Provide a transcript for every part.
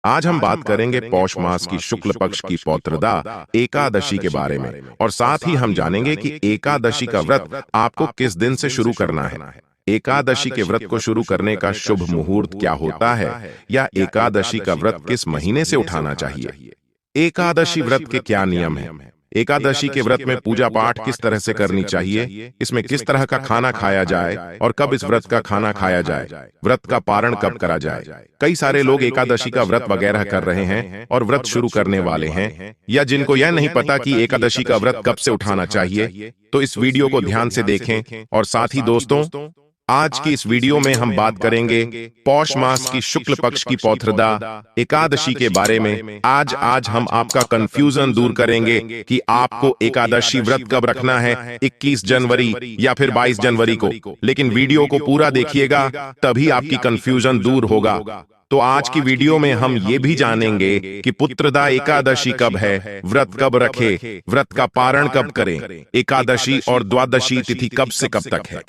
आज हम बात करेंगे पौष मास की शुक्ल पक्ष की पौत्रदा एकादशी के बारे में और साथ ही हम जानेंगे कि एकादशी का व्रत आपको किस दिन से शुरू करना है। एकादशी के व्रत को शुरू करने का शुभ मुहूर्त क्या होता है या एकादशी का व्रत किस महीने से उठाना चाहिए। एकादशी व्रत के क्या नियम हैं? एकादशी के व्रत में पूजा पाठ किस तरह से करनी चाहिए, इसमें किस तरह का खाना खाया जाए और कब इस व्रत का खाना खाया जाए, व्रत का पारण कब करा जाए। कई सारे लोग एकादशी का व्रत वगैरह कर रहे हैं और व्रत शुरू करने वाले हैं, या जिनको यह नहीं पता कि एकादशी का व्रत कब से उठाना चाहिए, तो इस वीडियो को ध्यान से देखें। और साथ ही दोस्तों, आज की इस वीडियो में हम बात करेंगे पौष मास की शुक्ल पक्ष की पौत्रदा एकादशी के बारे में। आज हम आपका कंफ्यूजन दूर करेंगे कि आपको एकादशी व्रत कब रखना है, 21 जनवरी या फिर 22 जनवरी को। लेकिन वीडियो को पूरा देखिएगा, तभी आपकी कंफ्यूजन दूर होगा। तो आज की वीडियो में हम ये भी जानेंगे कि पुत्रदा एकादशी कब है, व्रत कब रखे, व्रत का पारण कब करें, एकादशी और द्वादशी तिथि कब से कब तक है,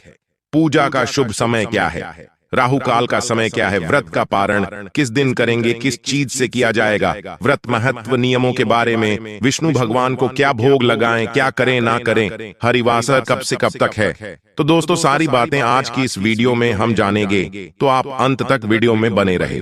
पूजा का शुभ समय क्या है, राहु काल का समय क्या है, व्रत का पारण किस दिन करेंगे, किस चीज से किया जाएगा, व्रत महत्व नियमों के बारे में, विष्णु भगवान को क्या भोग लगाएं, क्या करें ना करें, हरिवासर कब से कब तक है। तो दोस्तों, सारी बातें आज की इस वीडियो में हम जानेंगे, तो आप अंत तक वीडियो में बने रहे।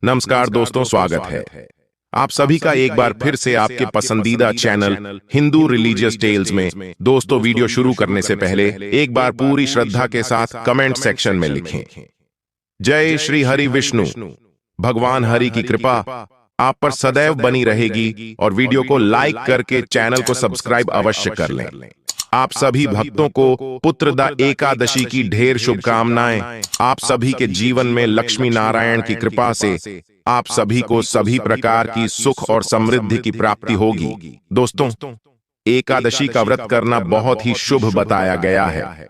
नमस्कार दोस्तों, स्वागत है आप सभी का एक बार फिर से आपके पसंदीदा चैनल हिंदू रिलीजियस टेल्स में। दोस्तों, वीडियो शुरू करने से पहले एक बार पूरी श्रद्धा के साथ कमेंट सेक्शन में लिखें, जय श्री हरि विष्णु। भगवान हरि की कृपा आप पर सदैव बनी रहेगी और वीडियो को लाइक करके चैनल को सब्सक्राइब अवश्य कर लें। आप सभी भक्तों को पुत्रदा एकादशी की ढेर शुभकामनाएं। आप सभी के जीवन में लक्ष्मी नारायण की कृपा से आप सभी को सभी प्रकार की सुख और समृद्धि की प्राप्ति होगी। दोस्तों, एकादशी का व्रत करना बहुत ही शुभ बताया गया है।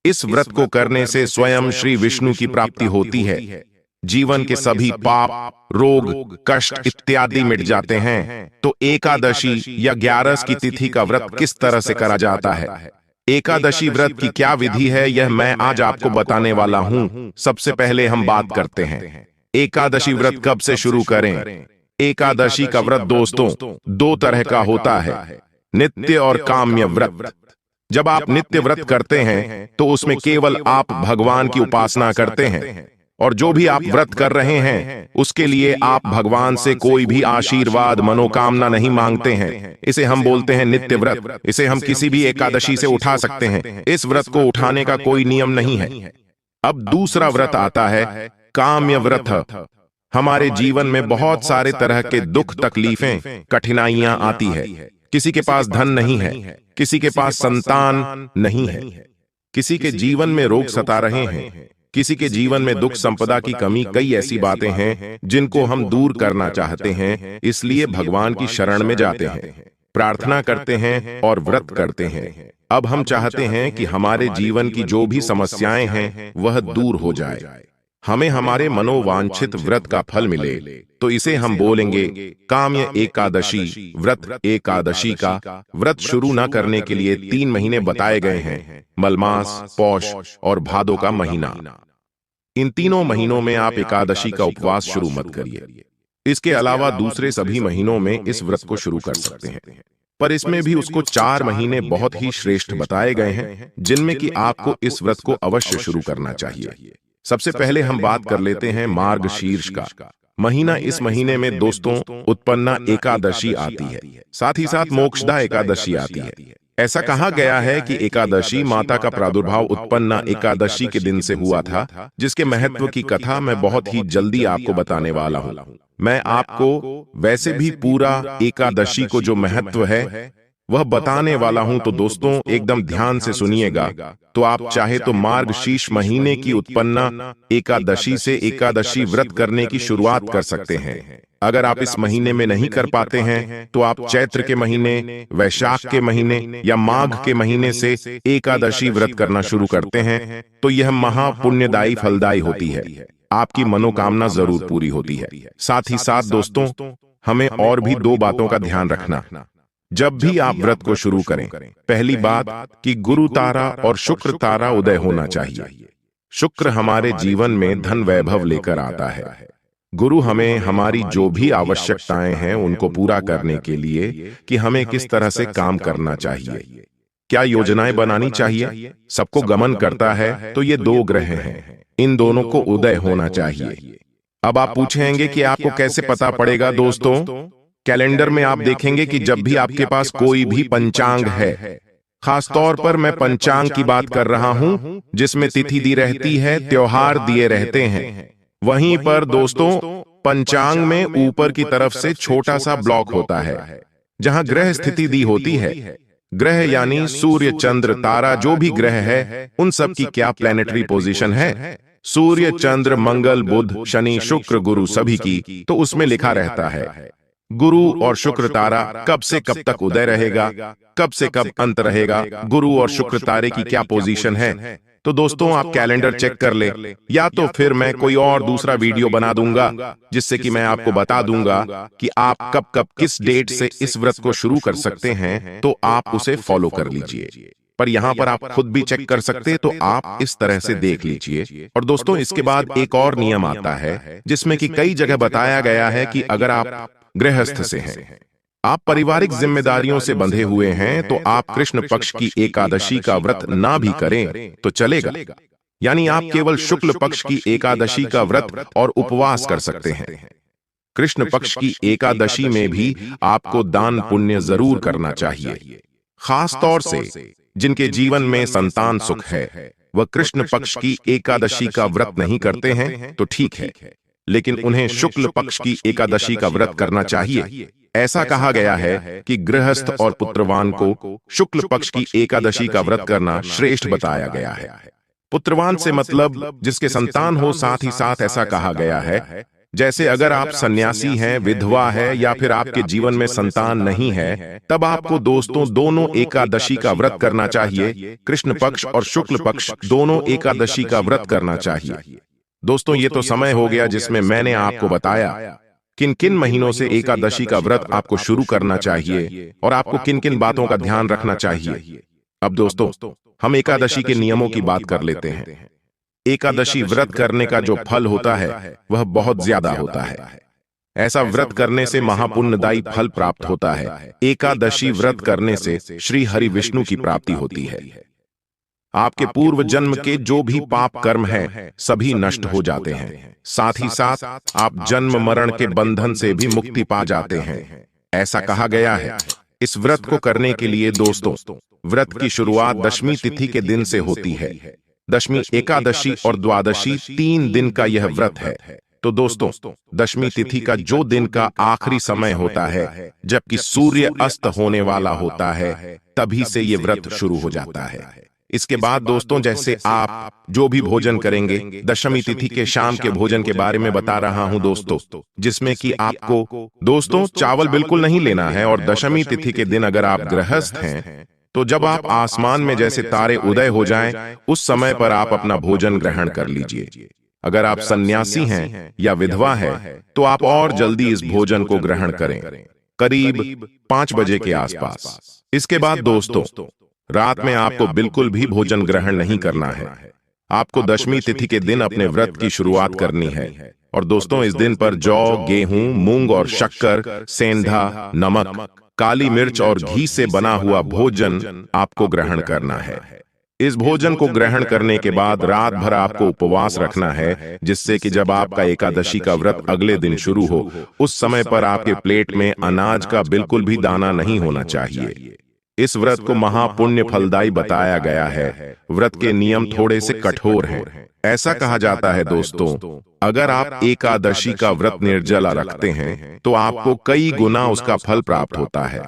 इस व्रत को करने से स्वयं श्री विष्णु की प्राप्ति होती है। जीवन के सभी पाप, रोग, कष्ट इत्यादि मिट जाते हैं। तो एकादशी या 11 की तिथि का व्रत किस तरह से करा जाता है, एकादशी व्रत की क्या विधि है, यह मैं आज आपको बताने वाला हूं। सबसे पहले हम बात करते हैं एकादशी व्रत कब से शुरू करें। एकादशी का व्रत दोस्तों 2 तरह का होता है, नित्य और काम्य व्रत। जब आप नित्य व्रत करते हैं तो उसमें केवल आप भगवान की उपासना करते हैं, और जो भी आप व्रत कर रहे हैं उसके लिए आप भगवान से कोई भी आशीर्वाद, मनोकामना नहीं मांगते हैं। इसे हम बोलते हैं नित्य व्रत। इसे हम किसी भी एकादशी से उठा सकते हैं। इस व्रत को उठाने का कोई नियम नहीं है। अब दूसरा व्रत आता है काम्य व्रत। हमारे जीवन में बहुत सारे तरह के दुख, तकलीफें, कठिनाइयां आती है। किसी के पास धन नहीं है, किसी के पास संतान नहीं है, किसी के जीवन में रोग सता रहे हैं, किसी के जीवन में दुख संपदा की कमी। कई ऐसी बातें हैं जिनको हम दूर करना चाहते हैं, इसलिए भगवान की शरण में जाते हैं, प्रार्थना करते हैं और व्रत करते हैं। अब हम चाहते हैं कि हमारे जीवन की जो भी समस्याएं हैं वह दूर हो जाए, हमें हमारे मनोवांछित व्रत का फल मिले। तो इसे हम बोलेंगे काम्य एकादशी व्रत। एकादशी का व्रत शुरू न करने के लिए 3 महीने बताए गए हैं, मलमास, पौष और भादो का महीना। इन तीनों महीनों में आप एकादशी का उपवास शुरू मत करिए। इसके अलावा दूसरे सभी महीनों में इस व्रत को शुरू कर सकते हैं, पर इसमें भी उसको 4 महीने बहुत ही श्रेष्ठ बताए गए हैं, जिनमें कि आपको इस व्रत को अवश्य शुरू करना चाहिए। सबसे पहले हम बात कर लेते हैं मार्गशीर्ष का महीना। इस महीने में दोस्तों उत्पन्ना एकादशी आती है, साथ ही साथ मोक्षदा एकादशी आती है। ऐसा कहा गया है कि एकादशी माता का प्रादुर्भाव उत्पन्ना एकादशी के दिन से हुआ था, जिसके महत्व की कथा मैं बहुत ही जल्दी आपको बताने वाला हूं। मैं आपको वैसे भी पूरा एकादशी को जो महत्व है वह बताने वाला हूं, तो दोस्तों एकदम ध्यान से सुनिएगा। तो आप चाहे तो मार्गशीर्ष महीने की उत्पन्ना एकादशी से एकादशी व्रत करने की शुरुआत कर सकते हैं। अगर आप इस महीने में नहीं कर पाते हैं तो आप चैत्र के महीने, वैशाख के महीने या माघ के महीने से एकादशी व्रत करना शुरू करते हैं, तो यह महापुण्यदायी फलदायी होती है। आपकी मनोकामना जरूर पूरी होती है। साथ ही साथ दोस्तों, हमें और भी 2 बातों का ध्यान रखना जब भी आप व्रत को शुरू करें। पहली बात कि गुरु तारा और शुक्र तारा उदय होना चाहिए। शुक्र हमारे जीवन में धन वैभव लेकर आता है। गुरु हमें हमारी जो भी आवश्यकताएं हैं उनको पूरा करने के लिए कि हमें किस तरह से काम करना चाहिए, क्या योजनाएं बनानी चाहिए। सबको गमन करता है तो ये दो ग्रह हैं, इन दोनों को उदय होना चाहिए। अब आप पूछेंगे कि आपको कैसे पता पड़ेगा दोस्तों। कैलेंडर में आप देखेंगे कि जब भी आपके पास कोई भी पंचांग है, खास तौर पर मैं पंचांग की बात कर रहा हूं जिसमें तिथि दी रहती है, त्योहार दिए रहते हैं, वहीं पर दोस्तों पंचांग में ऊपर की तरफ से छोटा सा ब्लॉक होता है जहां ग्रह स्थिति दी होती है। ग्रह यानी सूर्य, चंद्र, तारा, जो भी ग्रह है उन सब की क्या प्लैनेटरी पोजीशन है। सूर्य, चंद्र, मंगल, बुध, शनि, शुक्र, गुरु सभी की तो उसमें लिखा रहता है गुरु और शुक्र तारा कब से कब तक उदय रहेगा, कब से कब अंत रहेगा, गुरु और शुक्र तारे की क्या पोजीशन है। तो दोस्तों आप कैलेंडर चेक कर ले, या तो फिर मैं कोई और दूसरा वीडियो बना दूंगा जिससे कि मैं आपको बता दूंगा कि आप कब कब किस डेट से इस व्रत को शुरू कर सकते हैं, तो आप उसे फॉलो कर लीजिए। पर यहां पर आप खुद भी चेक कर सकते हैं, तो आप इस तरह से देख लीजिए। और दोस्तों इसके बाद एक और नियम आता है जिसमें कि कई जगह बताया गया है कि अगर आप गृहस्थ से हैं, आप पारिवारिक जिम्मेदारियों से बंधे हुए हैं, तो आप कृष्ण पक्ष की एकादशी का व्रत ना भी करें तो चलेगा। यानी आप केवल शुक्ल पक्ष की एकादशी का व्रत और उपवास कर सकते हैं। कृष्ण पक्ष की एकादशी में भी आपको दान पुण्य जरूर करना चाहिए। खास तौर से जिनके जीवन में संतान सुख है, वह कृष्ण पक्ष की एकादशी का व्रत नहीं करते हैं तो ठीक है, लेकिन उन्हें शुक्ल पक्ष की एकादशी का व्रत करना चाहिए। ऐसा कहा गया है कि गृहस्थ और पुत्रवान को शुक्ल पक्ष की एकादशी का व्रत करना श्रेष्ठ बताया गया है। पुत्रवान से मतलब जिसके संतान हो, साथ ही साथ ऐसा कहा गया है जैसे अगर आप सन्यासी हैं, विधवा है, या फिर आपके जीवन में संतान नहीं है, तब आपको दोस्तों दोनों एकादशी का व्रत करना चाहिए। कृष्ण पक्ष और शुक्ल पक्ष दोनों एकादशी का व्रत करना चाहिए। दोस्तों ये तो समय हो गया जिसमें मैंने आपको बताया किन किन महीनों से एकादशी का व्रत आपको शुरू करना चाहिए और आपको किन किन बातों का ध्यान रखना चाहिए। अब दोस्तों हम एकादशी के नियमों की बात कर लेते हैं। एकादशी व्रत करने का जो फल होता है वह बहुत ज्यादा होता है। ऐसा व्रत करने से महापुण्यदायी फल प्राप्त होता है। एकादशी व्रत करने से श्री हरि विष्णु की प्राप्ति होती है। आपके पूर्व जन्म के जो भी पाप कर्म हैं सभी नष्ट हो जाते हैं। साथ ही साथ आप जन्म मरण के बंधन से भी मुक्ति पा जाते हैं। ऐसा कहा गया है। इस व्रत को करने के लिए दोस्तों व्रत की शुरुआत दशमी तिथि के दिन से होती है। दशमी, एकादशी और द्वादशी 3 दिन का यह व्रत है। तो दोस्तों दशमी तिथि का जो दिन का आखिरी समय होता है, जबकि सूर्य अस्त होने वाला होता है, तभी से यह व्रत शुरू हो जाता है। इसके बाद दोस्तों जैसे आप जो भी भोजन करेंगे, दशमी तिथि के शाम के भोजन के बारे में बता रहा हूं दोस्तों, जिसमें कि आपको दोस्तों चावल बिल्कुल नहीं लेना है। और दशमी तिथि के दिन अगर आप गृहस्थ हैं तो जब आप आसमान में जैसे तारे उदय हो जाएं, उस समय पर आप अपना भोजन ग्रहण कर लीजिए। अगर आप सन्यासी हैं या विधवा है तो आप और जल्दी इस भोजन को ग्रहण करें, करीब 5 बजे के आसपास। इसके बाद दोस्तों रात में आपको बिल्कुल भी भोजन ग्रहण नहीं करना है। आपको दशमी तिथि के दिन अपने व्रत की शुरुआत करनी है। और दोस्तों इस दिन पर जौ, गेहूं, मूंग और शक्कर, सेंधा, नमक, काली मिर्च और घी से बना हुआ भोजन आपको ग्रहण करना है। इस भोजन को ग्रहण करने के बाद रात भर आपको उपवास रखना है, जिससे कि जब आपका एकादशी का व्रत अगले दिन शुरू हो, उस समय पर आपके प्लेट में अनाज का बिल्कुल भी दाना नहीं होना चाहिए। इस व्रत को महापुण्य फलदायी बताया गया है। व्रत के नियम थोड़े से कठोर हैं। ऐसा कहा जाता है दोस्तों अगर आप एकादशी का व्रत निर्जला रखते हैं तो आपको कई गुना उसका फल प्राप्त होता है।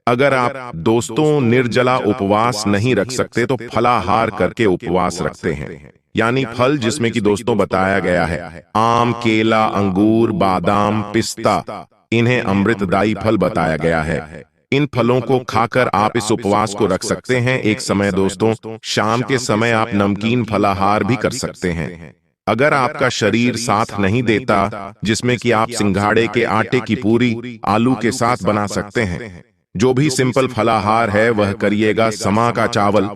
अगर आप दोस्तों निर्जला उपवास नहीं रख सकते तो फलाहार करके उपवास रखते हैं, यानी फल जिसमें कि दोस्तों बताया गया है आम, केला, अंगूर, बादाम, पिस्ता, इन्हें अमृतदायी फल बताया गया है। इन फलों को खाकर आप इस उपवास को रख सकते हैं। एक समय दोस्तों शाम के समय आप नमकीन फलाहार भी कर सकते हैं। अगर आपका शरीर साथ नहीं देता, जिसमें कि आप सिंघाड़े के आटे की पूरी आलू के साथ बना सकते हैं। जो भी सिंपल फलाहार है वह करिएगा। समा का चावल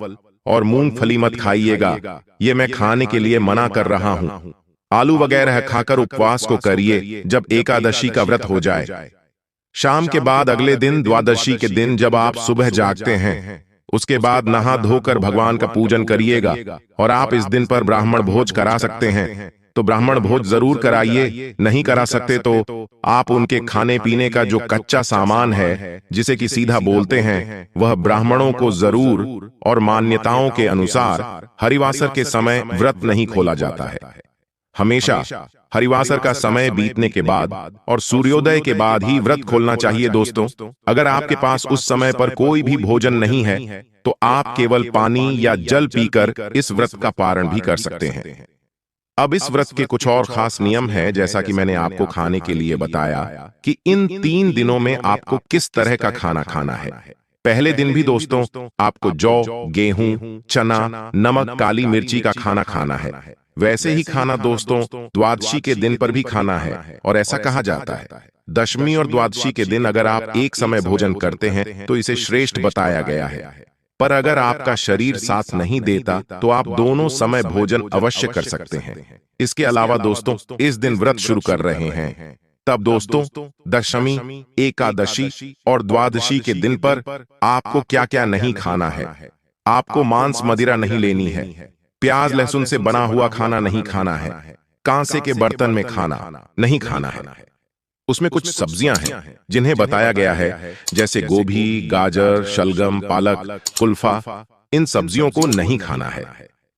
और मूंगफली मत खाइएगा, ये मैं खाने के लिए मना कर रहा हूं। आलू वगैरह खाकर उपवास को करिए जब एकादशी का व्रत हो जाए। शाम के बाद अगले दिन द्वादशी के दिन जब आप सुबह जागते हैं, उसके बाद नहा धोकर भगवान का पूजन करिएगा। और आप इस दिन पर ब्राह्मण भोज करा सकते हैं तो ब्राह्मण भोज जरूर कराइए। नहीं करा सकते तो आप उनके खाने पीने का जो कच्चा सामान है, जिसे कि सीधा बोलते हैं, वह ब्राह्मणों को जरूर और मान्यताओं के अनुसार हरिवासर के समय व्रत नहीं खोला जाता है। हमेशा हरिवासर का समय बीतने के बाद और सूर्योदय के बाद ही व्रत खोलना चाहिए। दोस्तों, अगर आपके पास उस समय पर कोई भी भोजन नहीं है तो आप केवल पानी या जल पीकर इस व्रत का पारण भी कर सकते हैं। अब इस व्रत के कुछ और खास नियम हैं, जैसा कि मैंने आपको खाने के लिए बताया कि इन 3 दिनों में आपको किस तरह का खाना खाना है। पहले दिन भी दोस्तों आपको जौ, गेहूं, चना, नमक, काली मिर्ची का खाना खाना है। वैसे ही खाना दोस्तों द्वादशी के दिन पर भी खाना है। और ऐसा कहा जाता है, दशमी और द्वादशी के दिन अगर आप एक समय भोजन करते हैं तो इसे श्रेष्ठ बताया गया है। पर अगर आपका शरीर साथ नहीं देता तो आप दोनों समय भोजन अवश्य कर सकते हैं। इसके अलावा दोस्तों इस दिन व्रत शुरू कर रहे हैं, तब दोस्तों दशमी, एकादशी और द्वादशी के दिन पर आपको क्या क्या नहीं खाना है। आपको मांस मदिरा नहीं लेनी है, प्याज लहसुन से बना हुआ खाना नहीं खाना है, कांसे के बर्तन में खाना नहीं खाना है। उसमें कुछ सब्जियां हैं जिन्हें बताया गया है, जैसे गोभी, गाजर, शलगम, पालक, कुल्फा। इन सब्जियों को नहीं खाना है।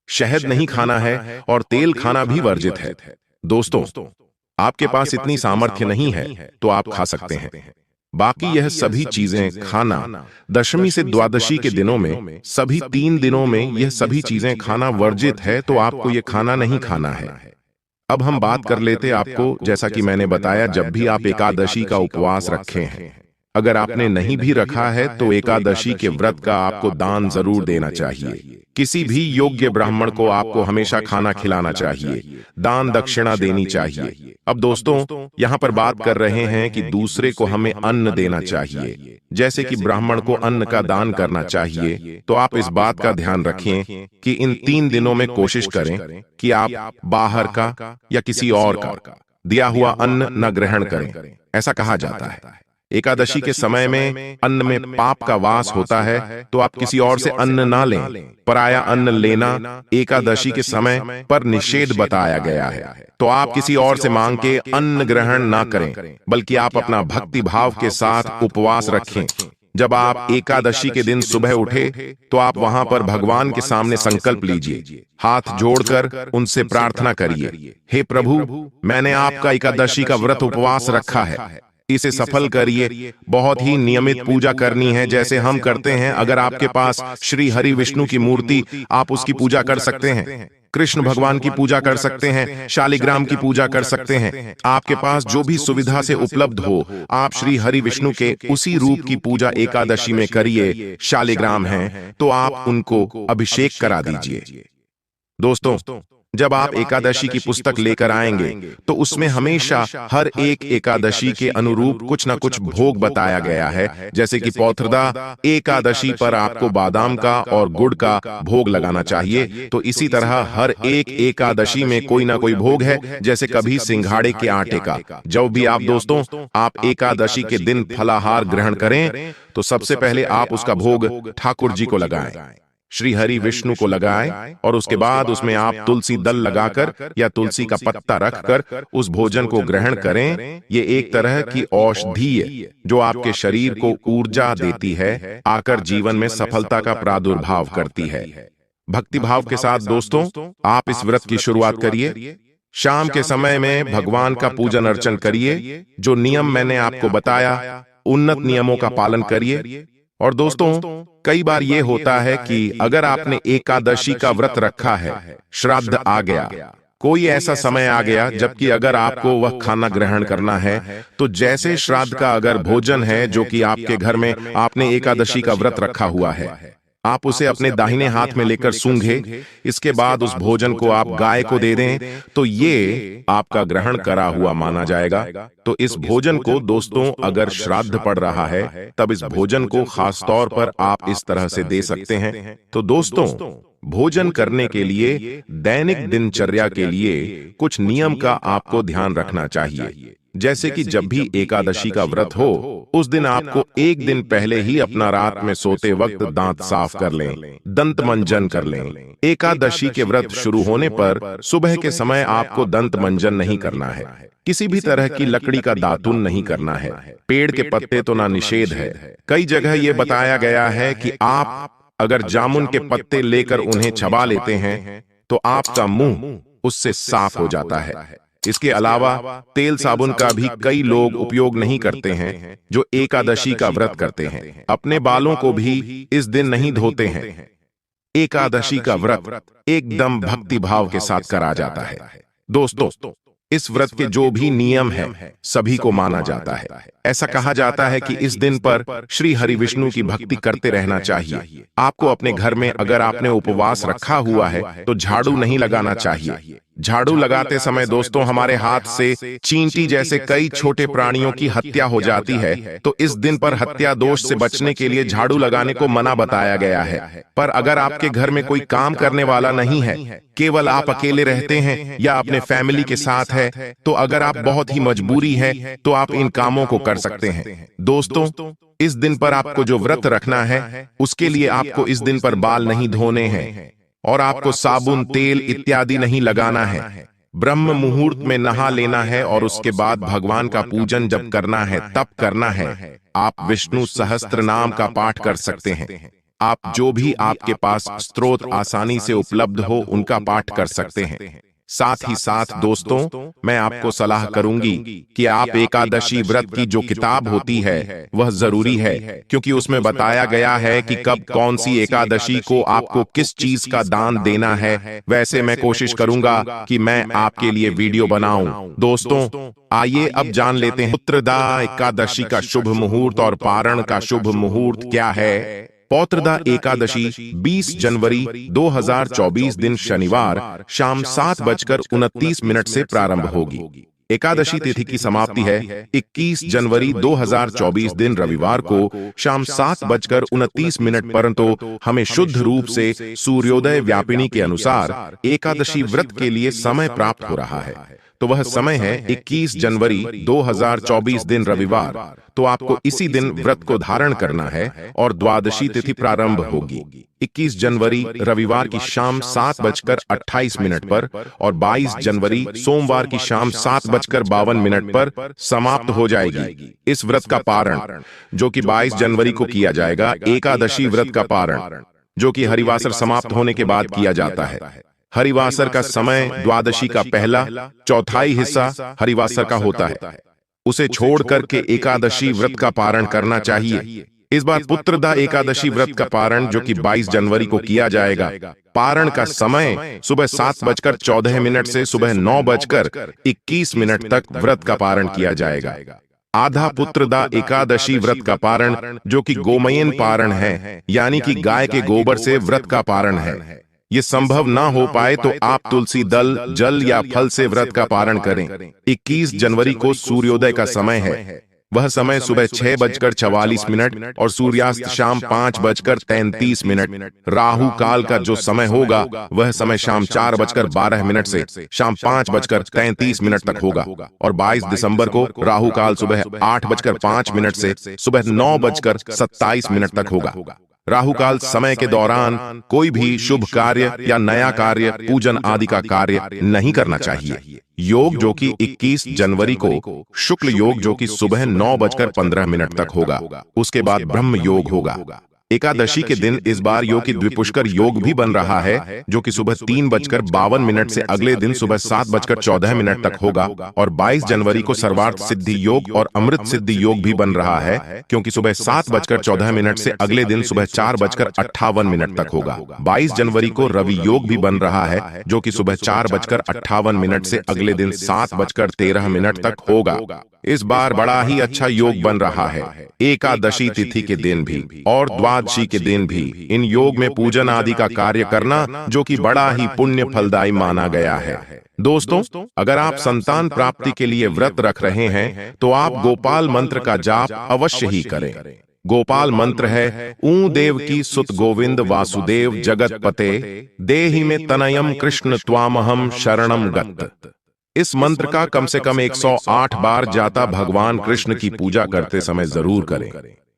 शहद नहीं खाना है और तेल खाना भी वर्जित है। दोस्तों, आपके पास इतनी सामर्थ्य नहीं है तो आप खा सकते हैं। बाकी यह सभी चीजें खाना दशमी से द्वादशी के दिनों में, सभी 3 दिनों में यह सभी चीजें खाना वर्जित है, तो आपको यह खाना नहीं खाना है। अब हम बात कर लेते आपको, जैसा कि मैंने बताया, जब भी आप एकादशी का उपवास रखे हैं, अगर आपने नहीं भी रखा है तो एकादशी के व्रत का आपको दान जरूर देना चाहिए। किसी भी योग्य ब्राह्मण को आपको हमेशा खाना खिलाना चाहिए, दान दक्षिणा देनी चाहिए। अब दोस्तों यहाँ पर बात कर रहे हैं कि दूसरे को हमें अन्न देना चाहिए, जैसे कि ब्राह्मण को अन्न का दान करना चाहिए। तो आप इस बात का ध्यान रखें कि इन 3 दिनों में कोशिश करें कि आप बाहर का या किसी और का दिया हुआ अन्न न ग्रहण करें। ऐसा कहा जाता है एकादशी के समय में अन्न में पाप का वास होता है, तो आप किसी और से अन्न ना लें। पराया अन्न लेना एकादशी के समय पर निषेध बताया गया है, तो आप किसी और से मांग के अन्न ग्रहण ना करें, बल्कि आप अपना भक्ति भाव के साथ उपवास रखें। जब आप एकादशी के दिन सुबह उठे तो आप वहां पर भगवान के सामने संकल्प लीजिए, हाथ जोड़कर उनसे प्रार्थना करिए, हे प्रभु, मैंने आपका एकादशी का व्रत उपवास रखा है, इसे सफल करिए। बहुत ही नियमित पूजा करनी है, जैसे हम करते हैं। अगर आपके पास श्री हरि विष्णु की मूर्ति, आप उसकी पूजा कर सकते हैं, कृष्ण भगवान की पूजा कर सकते हैं, शालिग्राम की पूजा कर सकते हैं। आपके पास जो भी सुविधा से उपलब्ध हो, आप श्री हरि विष्णु के उसी रूप की पूजा एकादशी में करिए। शालिग्राम हैं तो आप उनको अभिषेक करा दीजिए। दोस्तों, जब आप एकादशी की पुस्तक लेकर आएंगे तो उसमें हमेशा हर एक एकादशी के अनुरूप कुछ न कुछ भोग बताया गया है, जैसे कि पौत्रदा एकादशी पर आपको बादाम का और गुड़ का भोग लगाना चाहिए। तो इसी तरह हर एक एकादशी में कोई ना कोई भोग है, जैसे कभी सिंघाड़े के आटे का। जब भी आप दोस्तों आप एकादशी के दिन फलाहार ग्रहण करें तो सबसे पहले आप उसका भोग ठाकुर जी को लगाएं, श्री हरि विष्णु को लगाएं, और उसके बाद उसमें आप तुलसी दल लगाकर या तुलसी का पत्ता रखकर उस भोजन को ग्रहण करें। ये एक तरह की औषधि जो आपके शरीर को ऊर्जा देती है, आकर जीवन में सफलता का प्रादुर्भाव करती है। भक्ति भाव के साथ दोस्तों आप इस व्रत की शुरुआत करिए। शाम के समय में भगवान का पूजन अर्चन करिए। जो नियम मैंने आपको बताया, उन्नत नियमों का पालन करिए। और दोस्तों कई बार ये होता है कि अगर आपने एकादशी का व्रत रखा है, श्राद्ध आ गया, कोई ऐसा समय आ गया जबकि अगर आपको वह खाना ग्रहण करना है, तो जैसे श्राद्ध का अगर भोजन है जो कि आपके घर में आपने एकादशी का व्रत रखा हुआ है, आप उसे अपने दाहिने हाथ में लेकर सूंघे, इसके बाद उस भोजन को आप गाय को दे दें, तो ये आपका ग्रहण करा हुआ माना जाएगा। तो इस भोजन को दोस्तों अगर श्राद्ध पड़ रहा है, तब इस भोजन को खास तौर पर आप इस तरह से दे सकते हैं। तो दोस्तों भोजन करने के लिए दैनिक दिनचर्या के लिए कुछ नियम का आपको ध्यान रखना चाहिए। जैसे कि जब भी एकादशी का व्रत हो, उस दिन आपको एक दिन पहले ही अपना रात में सोते वक्त दांत साफ कर लें, दंत मंजन कर लें। एकादशी के व्रत शुरू होने पर सुबह के समय आपको दंत मंजन नहीं करना है, किसी भी तरह की लकड़ी का दातुन नहीं करना है, पेड़ के पत्ते तो ना निषेध है। कई जगह यह बताया गया है कि आप अगर जामुन के पत्ते लेकर उन्हें चबा लेते हैं तो आपका मुंह उससे साफ हो जाता है। इसके अलावा तेल साबुन का भी कई लोग उपयोग नहीं करते हैं जो एकादशी का व्रत करते हैं। अपने बालों को भी इस दिन नहीं धोते हैं। एकादशी का व्रत एकदम भक्ति भाव के साथ करा जाता है। दोस्तों, इस व्रत के जो भी नियम हैं सभी को माना जाता है। ऐसा कहा जाता है कि इस दिन पर श्री हरि विष्णु की भक्ति करते रहना चाहिए। आपको अपने घर में अगर आपने उपवास रखा हुआ है तो झाड़ू नहीं लगाना चाहिए। झाड़ू लगाते समय दोस्तों हमारे हाथ से चींटी जैसे कई छोटे प्राणियों की हत्या हो जाती है, तो इस दिन पर हत्या दोष से बचने के लिए झाड़ू लगाने को मना बताया गया है। पर अगर आपके घर में कोई काम करने वाला नहीं है, केवल आप अकेले रहते हैं या अपने फैमिली के साथ है, तो अगर आप बहुत ही मजबूरी है तो आप इन कामों को कर सकते हैं। दोस्तों, इस दिन पर आपको जो व्रत रखना है उसके लिए आपको इस दिन पर बाल नहीं धोने हैं और आपको साबुन, तेल इत्यादि नहीं लगाना है। ब्रह्म मुहूर्त में नहा लेना है और उसके बाद भगवान का पूजन जब करना है तब करना है। आप विष्णु सहस्त्र नाम का पाठ कर सकते हैं। आप जो भी आपके पास स्तोत्र आसानी से उपलब्ध हो उनका पाठ कर सकते हैं। साथ ही साथ दोस्तों, मैं आपको सलाह करूंगी कि आप एकादशी व्रत की जो किताब होती है वह जरूरी है, क्योंकि उसमें बताया गया है कि कब कौन सी एकादशी को आपको किस चीज का दान देना है। वैसे मैं कोशिश करूंगा कि मैं आपके लिए वीडियो बनाऊं। दोस्तों, आइए अब जान लेते हैं पुत्रदा एकादशी का शुभ मुहूर्त और पारण का शुभ मुहूर्त क्या है। पौत्रदा एकादशी 20 जनवरी 2024 दिन शनिवार शाम 7:29 से प्रारंभ होगी। एकादशी तिथि की समाप्ति है 21 जनवरी 2024 दिन रविवार को शाम 7:29, परंतु हमें शुद्ध रूप से सूर्योदय व्यापिनी के अनुसार एकादशी व्रत के लिए समय प्राप्त हो रहा है। तो वह समय है 21 जनवरी 2024 दिन रविवार। तो आपको इसी दिन व्रत को धारण करना है और द्वादशी तिथि प्रारंभ होगी 21 जनवरी रविवार की शाम 7:28 पर और 22 जनवरी सोमवार की शाम 7:52 पर समाप्त हो जाएगी। इस व्रत का पारण जो कि 22 जनवरी को किया जाएगा, एकादशी व्रत का पारण जो कि हरिवासर समाप्त होने के बाद किया जाता है। हरिवासर का समय द्वादशी का पहला चौथाई हिस्सा हरिवासर का होता है। उसे छोड़ करके एकादशी व्रत का पारण करना चाहिए। इस बार पुत्रदा एकादशी व्रत का पारण जो कि 22 जनवरी को किया जाएगा, पारण का समय सुबह 7:14 से सुबह 9:21 तक व्रत का पारण किया जाएगा। आधा पुत्रदा एकादशी व्रत का पारण जो कि गोमयन पारण है, यानी कि गाय के गोबर से व्रत का पारण है। ये संभव ना हो पाए तो आप तुलसी दल, जल या फल से व्रत का पारण करें। 21 जनवरी को सूर्योदय का समय है। वह समय सुबह 6:44 और सूर्यास्त शाम 5:33। राहु काल का जो समय होगा वह समय शाम 4:12 से शाम 5:33 तक होगा और 22 दिसंबर को राहु काल सुबह 8:05 से सुबह 9:27 तक होगा। राहु काल समय के दौरान कोई भी शुभ कार्य या नया कार्य, पूजन आदि का कार्य नहीं करना चाहिए। योग जो कि 21 जनवरी को शुक्ल योग जो कि सुबह 9:15 तक होगा। उसके बाद ब्रह्म योग होगा। एकादशी के दिन इस बार योग की द्विपुष्कर योग भी बन रहा है जो कि सुबह 3:52 से अगले दिन सुबह 7:14 तक होगा और 22 जनवरी को सर्वार्थ सिद्धि योग और अमृत सिद्धि योग भी बन रहा है क्योंकि सुबह 7:14 से अगले दिन सुबह 4:58 तक होगा। 22 जनवरी को रवि योग भी बन रहा है जो कि सुबह 4:58 से अगले दिन 7:13 तक होगा। इस बार बड़ा ही अच्छा योग बन रहा है। एकादशी तिथि के दिन भी और द्वादशी के दिन भी इन योग में पूजन आदि का कार्य करना जो कि बड़ा ही पुण्य फलदायी माना गया है। दोस्तों, अगर आप संतान प्राप्ति के लिए व्रत रख रहे हैं तो आप गोपाल मंत्र का जाप अवश्य ही करें। गोपाल मंत्र है ऊ देव की सुत गोविंद वासुदेव जगत पते देहि में तनयम कृष्ण त्वामहम शरणम गत। इस मंत्र का कम से कम 108 बार जाता भगवान कृष्ण की पूजा करते समय जरूर करें।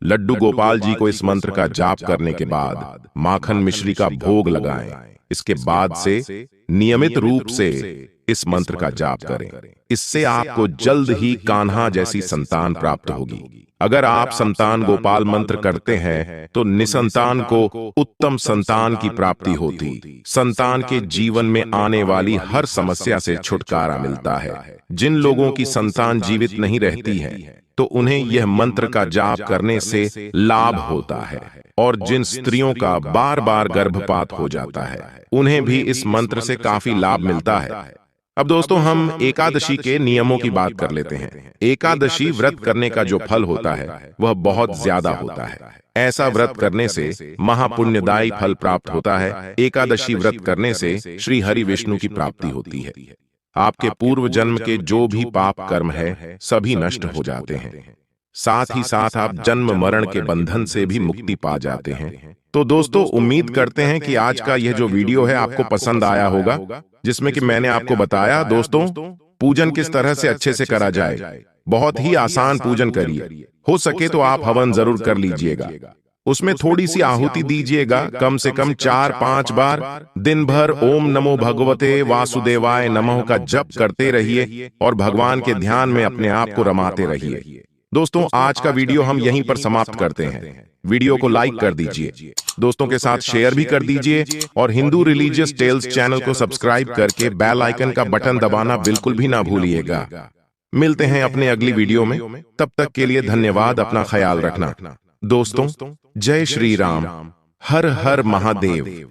लड्डू गोपाल जी को इस मंत्र का जाप करने के बाद माखन मिश्री का भोग लगाएं। इसके बाद से नियमित रूप से इस मंत्र का जाप करें। इससे आपको जल्द ही कान्हा जैसी संतान प्राप्त होगी। अगर आप संतान गोपाल मंत्र करते हैं तो निसंतान को उत्तम संतान की प्राप्ति होती, संतान के जीवन में आने वाली हर समस्या से छुटकारा मिलता है। जिन लोगों की संतान जीवित नहीं रहती है तो उन्हें यह मंत्र का जाप करने से लाभ होता है, और जिन स्त्रियों का बार बार गर्भपात हो जाता है उन्हें भी इस मंत्र से काफी लाभ मिलता है। अब दोस्तों हम एकादशी के नियमों की बात कर लेते हैं। एकादशी व्रत करने का जो फल होता है वह बहुत ज्यादा होता है। ऐसा व्रत करने से महापुण्यदायी फल प्राप्त होता है। एकादशी व्रत करने से श्री हरि विष्णु की प्राप्ति होती है। आपके पूर्व जन्म के जो भी पाप कर्म है सभी नष्ट हो जाते हैं। साथ ही साथ आप जन्म मरण के बंधन से भी मुक्ति पा जाते हैं। तो दोस्तों उम्मीद करते हैं कि आज का यह जो वीडियो है आपको पसंद आया होगा, जिसमें कि मैंने आपको बताया दोस्तों पूजन किस तरह से अच्छे से करा जाए। बहुत ही आसान पूजन करिए। हो सके तो आप हवन जरूर कर लीजिएगा। उसमें थोड़ी सी आहुति दीजिएगा, कम से कम 4-5 बार। दिन भर ओम नमो भगवते वासुदेवाय नमः का जप करते रहिए और भगवान के ध्यान में अपने आप को रमाते रहिए। दोस्तों आज का वीडियो हम यहीं पर समाप्त करते हैं। वीडियो को लाइक कर दीजिए, दोस्तों के साथ शेयर भी कर दीजिए, और हिंदू रिलीजियस टेल्स चैनल को सब्सक्राइब करके बेल आइकन का बटन दबाना बिल्कुल भी ना भूलिएगा। मिलते हैं अपने अगली वीडियो में, तब तक के लिए धन्यवाद। अपना ख्याल रखना दोस्तों। जय श्री राम। हर हर महादेव।